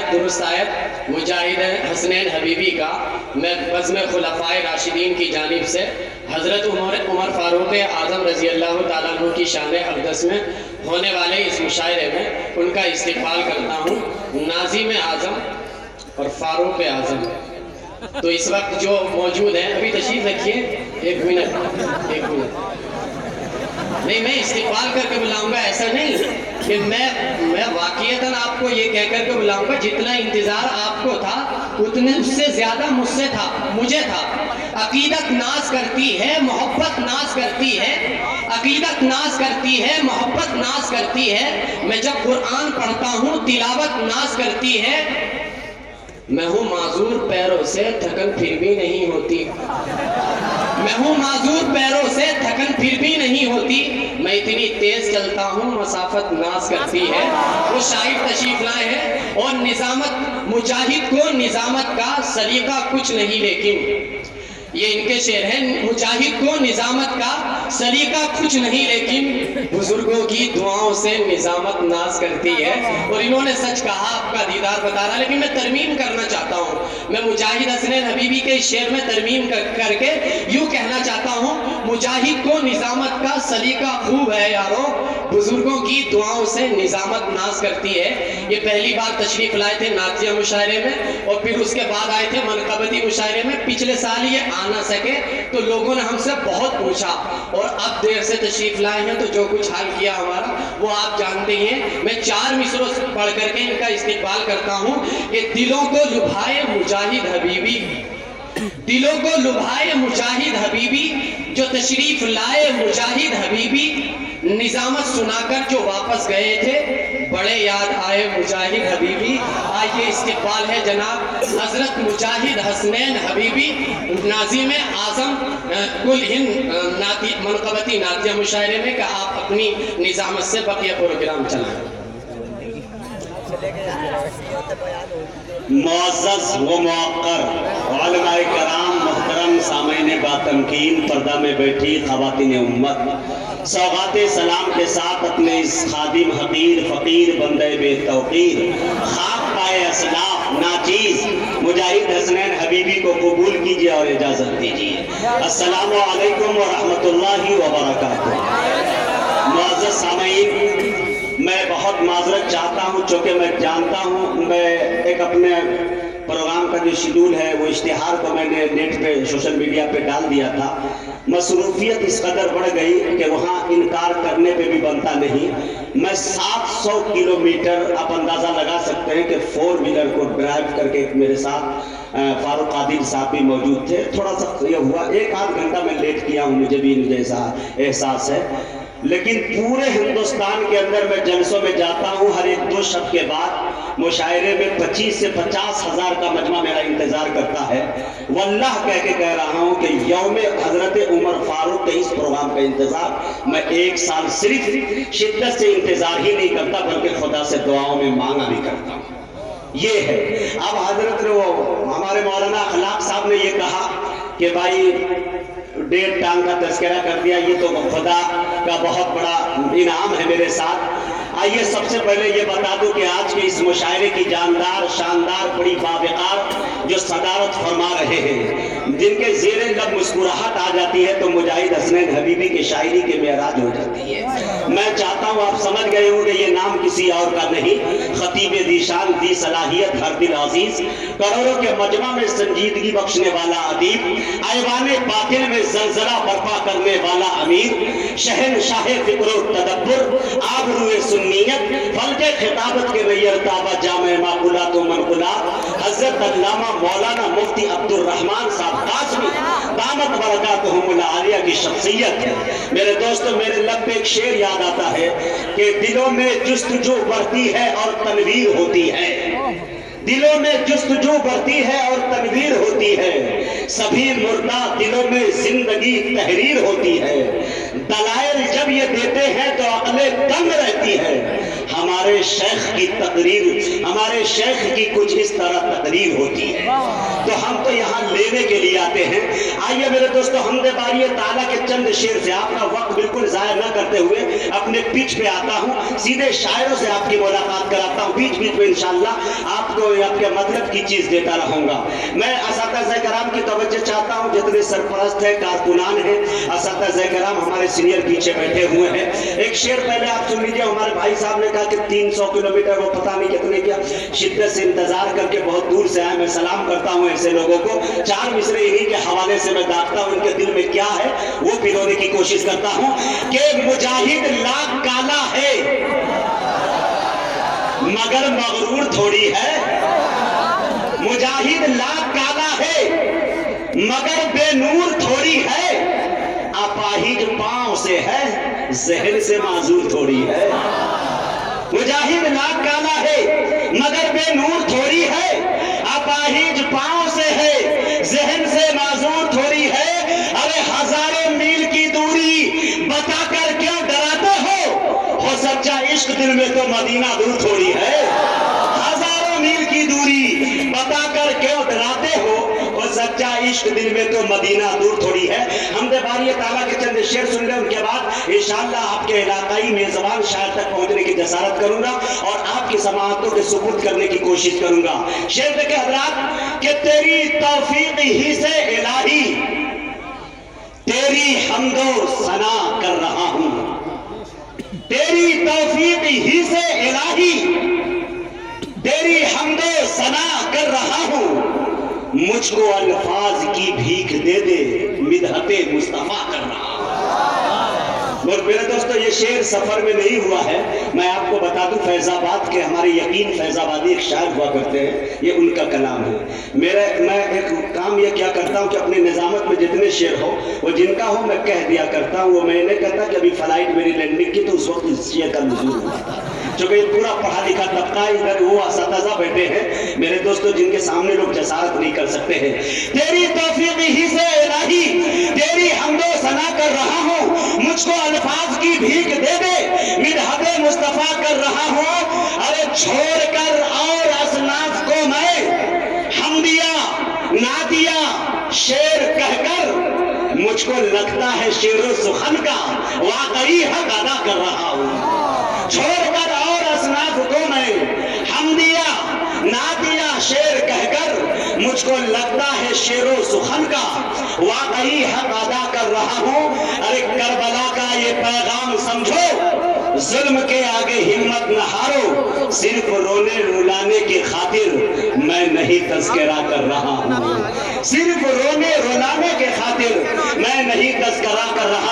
آیت درست آیت مجاہد حسنین حبیبی کا میں بزم خلفائے راشدین کی جانب سے حضرت عمر فاروق اعظم رضی اللہ تعالیٰ عنہ کی شان اقدس میں ہونے والے اس مشاعرے میں ان کا استقبال کرتا ہوں، ناظم اعظم اور فاروق اعظم۔ تو اس وقت جو موجود ہیں، ابھی تشریف رکھیے، ایک منٹ نہیں، میں استقبال کر کے بلاؤں گا، ایسا نہیں کہ میں واقعتاً آپ کو یہ کہہ کر کے بلاؤں گا جتنا انتظار آپ کو تھا اتنے اس سے زیادہ مجھے تھا۔ عقیدت ناز کرتی ہے، محبت ناز کرتی ہے، عقیدت ناز کرتی ہے، محبت ناز کرتی ہے، میں جب قرآن پڑھتا ہوں تلاوت ناز کرتی ہے، میں ہوں معذور پیروں سے تھکن پھر بھی نہیں ہوتی، میں ہوں معذور پیروں سے تھکن پھر بھی نہیں ہوتی، میں اتنی تیز چلتا ہوں مسافت ناز کرتی ہے۔ وہ شاعر تشریف لائے ہیں اور نظامت، مجاہد کو نظامت کا سلیقہ کچھ نہیں، لیکن یہ ان کے شعر ہیں، مجاہد کو نظامت کا سلیقہ کچھ نہیں لیکن بزرگوں کی دعاؤں سے نظامت ناز کرتی ہے۔ اور انہوں نے سچ کہا، آپ کا دیدار بتا رہا، لیکن میں ترمیم کرنا چاہتا ہوں، میں مجاہد حسنین حبیبی کے شعر میں ترمیم کر کے یوں کہنا چاہتا ہوں، مجاہد کو نظامت کا سلیقہ خوب ہے یارو، بزرگوں کی دعاؤں سے نظامت ناز کرتی ہے۔ یہ پہلی بار تشریف لائے تھے نعتیہ مشاعرے میں اور پھر اس کے بعد آئے تھے منقبتی مشاعرے میں۔ پچھلے سال یہ آ نہ سکے تو لوگوں نے ہم سے بہت پوچھا، اور اب دیر سے تشریف لائے ہیں تو جو کچھ حال کیا ہمارا وہ آپ جانتے ہیں۔ میں 4 مصروں پڑھ کر کے ان کا استقبال کرتا ہوں کہ دلوں کو لبھائے مجاہد حبیبی، دلوں کو لبھائے مجاہد حبیبی، جو تشریف لائے مجاہد حبیبی، نظامت سنا کر جو واپس گئے تھے بڑے یاد آئے مجاہد حبیبی۔ آئیے استقبال ہے جناب حضرت مجاہد حسنین حبیبی، ناظم اعظم کل ہند منقبتی نعتیہ مشاعرے میں، کہ آپ اپنی نظامت سے بقیہ پروگرام چلائیں۔ معزز و موقر علماء کرام، محترم سامعین باتمکین، پردہ میں بیٹھی خواتین امت، سوغات سلام کے ساتھ اپنے اس خادم حقیر فقیر بندے بے توقیر خاک پائے اسلاف ناچیز مجاہد حسنین حبیبی کو قبول کیجئے اور اجازت دیجئے۔ السلام علیکم ورحمۃ اللہ وبرکاتہ۔ معزز سامعین، میں بہت معذرت چاہتا ہوں، چونکہ میں جانتا ہوں میں ایک اپنے پروگرام کا جو شیڈول ہے وہ اشتہار کو میں نے نیٹ پہ سوشل میڈیا پہ ڈال دیا تھا، مصروفیت اس قدر بڑھ گئی کہ وہاں انکار کرنے پہ بھی بنتا نہیں۔ میں 700 کلومیٹر آپ اندازہ لگا سکتے ہیں کہ 4 ویلر کو ڈرائیو کر کے میرے ساتھ فاروق قادر صاحب بھی موجود تھے۔ تھوڑا سا یہ ہوا 1-8 گھنٹہ میں لیٹ کیا ہوں، مجھے بھی جیسا احساس ہے، لیکن پورے ہندوستان کے اندر میں جلسوں میں جاتا ہوں، ہر ایک 2 شب کے بعد مشاعرے میں 25 سے 50 ہزار کا مجمع میرا انتظار کرتا ہے۔ واللہ کہہ کے کہہ رہا ہوں کہ یوم حضرت عمر فاروق کے اس پروگرام کا انتظار میں 1 سال صرف شدت سے انتظار ہی نہیں کرتا بلکہ خدا سے دعاؤں میں مانگا بھی کرتا ہوں۔ یہ ہے اب حضرت نے ہمارے مولانا اخلاق صاحب نے یہ کہا کہ بھائی 1.5 ٹانگ کا تذکرہ کر دیا، یہ تو خدا کا بہت بڑا انعام ہے میرے ساتھ۔ آئیے سب سے پہلے یہ بتا دوں کہ آج کے اس مشاعرے کی جاندار شاندار بڑی باوقار جو صدارت فرما رہے ہیں، جن کے زیر لب مسکراہٹ آ جاتی ہے تو مجاہد حسنین حبیبی کی شاعری کے معراج ہو جاتی ہے۔ میں چاہتا ہوں آپ سمجھ گئے ہوں کہ یہ نام کسی اور کا نہیں، خطیب دی شان دی صلاحیت ہر دل عزیز، کروڑوں کے مجمع میں سنجیدگی بخشنے والا ادیب، ایوان باطن میں زلزلہ برپا کرنے والا امیر، شہنشاہ فکر و تدبر، آبروئے سنیت، فلک خطابت کے نیر تابہ جامع معقولات و منقولات، حضرت علامہ مولانا مفتی عبد الرحمن صاحب قاسمی دامت برکاتہم العالیہ کی شخصیت ہے۔ میرے دوستو، میرے لب پہ ایک شعر یاد آتا ہے کہ دلوں میں جستجو بڑھتی ہے اور تنویر ہوتی ہے، دلوں میں جستجو بڑھتی ہے اور تنویر ہوتی ہے، سبھی مردہ دلوں میں زندگی تحریر ہوتی ہے، دلائل جب یہ دیتے ہیں تو عقلیں دنگ رہتی ہے، ہم ہمارے شیخ کی تقریر، ہمارے شیخ کی کچھ اس طرح تقریر ہوتی ہے تو ہم تو یہاں لینے کے لیے آتے ہیں۔ آئیے میرے دوستو، حمد باری تعالیٰ کے چند شعر سے آپ کا وقت بالکل ضائع نہ کرتے ہوئے اپنے پچ پہ آتا ہوں، سیدھے شاعروں سے آپ کی ملاقات کراتا ہوں، بیچ بیچ میں انشاءاللہ آپ کو آپ کے مطلب کی چیز دیتا رہوں گا۔ میں اساتذہ کرام کی توجہ چاہتا ہوں، جتنے سرپرست ہیں، کارکنان ہیں، اساتذہ کرام ہمارے سینئر پیچھے بیٹھے ہوئے ہیں۔ ایک شعر پہلے آپ سن لیجیے، ہمارے بھائی صاحب نے کہا کہ 300 کلومیٹر وہ پتہ نہیں کتنے کیا شدت سے انتظار کر کے بہت دور سے آئے، میں سلام کرتا ہوں ایسے لوگوں کو۔ 4 مصرے انہی کے حوالے سے میں داغتا ہوں، ان کے دل میں کیا ہے وہ پلونے کی کوشش کرتا ہوں کہ مجاہد لاکھ کالا ہے مگر مغرور تھوڑی ہے، مجاہد لاکھ کالا ہے مگر بے نور تھوڑی ہے، اپاہج پاؤں سے ہے ذہن سے معذور تھوڑی ہے۔ مجاہد لاکھ کالا ہے مگر بے نور تھوڑی ہے، اپاہج پاؤں سے ہے ذہن سے معذور تھوڑی ہے۔ ارے ہزاروں میل کی دوری بتا کر کیوں ڈراتے ہو سچا عشق دل میں تو مدینہ دور تھوڑی ہے۔ ہزاروں میل کی دوری بتا کر کیوں ڈراتے ہو سچا عشق دل میں تو مدینہ دور تھوڑی ہے۔ حمد باری تعالیٰ کے چند شعر سن لیں، ان کے بعد انشاءاللہ آپ کے علاقائی میزبان شاعر تک پہنچنے کی جسارت کروں گا اور آپ کی سماعتوں کے سپرد کرنے کی کوشش کروں گا۔ شعر دیکھیں حضرات کہ تیری توفیق ہی سے الہی تیری حمد و ثنا کر رہا ہوں، تیری توفیق ہی سے الہی تیری حمد و ثنا کر رہا ہوں، مجھ کو الفاظ کی بھیک دے دے مدحت مصطفیٰ کر رہا ہوں۔ اور میرے دوستو یہ شعر سفر میں نہیں ہوا ہے، میں آپ کو بتا دوں فیض آباد کے ہمارے یقین فیض آبادی ایک شاعر ہوا کرتے ہیں، یہ ان کا کلام ہے۔ میں ایک کام یہ کیا کرتا ہوں کہ اپنی نظامت میں جتنے شعر ہو وہ جن کا ہو میں کہہ دیا کرتا ہوں، وہ میں نہیں کہتا کہ ابھی فلائٹ میری لینڈنگ کی تو اس وقت اس شعر کا نزول ہوا تھا، چونکہ یہ پورا پڑھا لکھا طبقہ ادھر وہ اساتذہ بیٹھے ہیں میرے دوستو جن کے سامنے لوگ جسارت نہیں کر سکتے ہیں۔ تیری توفیق ہی سے الہی تیری حمد و ثنا کر رہا ہوں، مجھ کو الفاظ کی بھیک دے دے مدحت مصطفیٰ کر رہا ہوں۔ ارے چھوڑ کر اور اصناف کو میں حمدیہ نعتیہ شعر کہہ کر مجھ کو لگتا ہے شعر و سخن کا واقعی حق ادا کر رہا ہوں۔ چھوڑ کر اور اصناف کو میں حمدیہ نعتیہ شعر کہہ کر مجھ کو لگتا ہے شعر و سخن کا واقعی حق ادا کر رہا ہوں۔ ارے کربلا کا یہ پیغام سمجھو، ظلم کے آگے ہمت نہ ہارو، صرف رونے رلانے کی خاطر میں نہیں تذکرہ کر رہا ہوں، صرف رونے رلانے کی خاطر میں نہیں تذکرہ کر رہا ہوں۔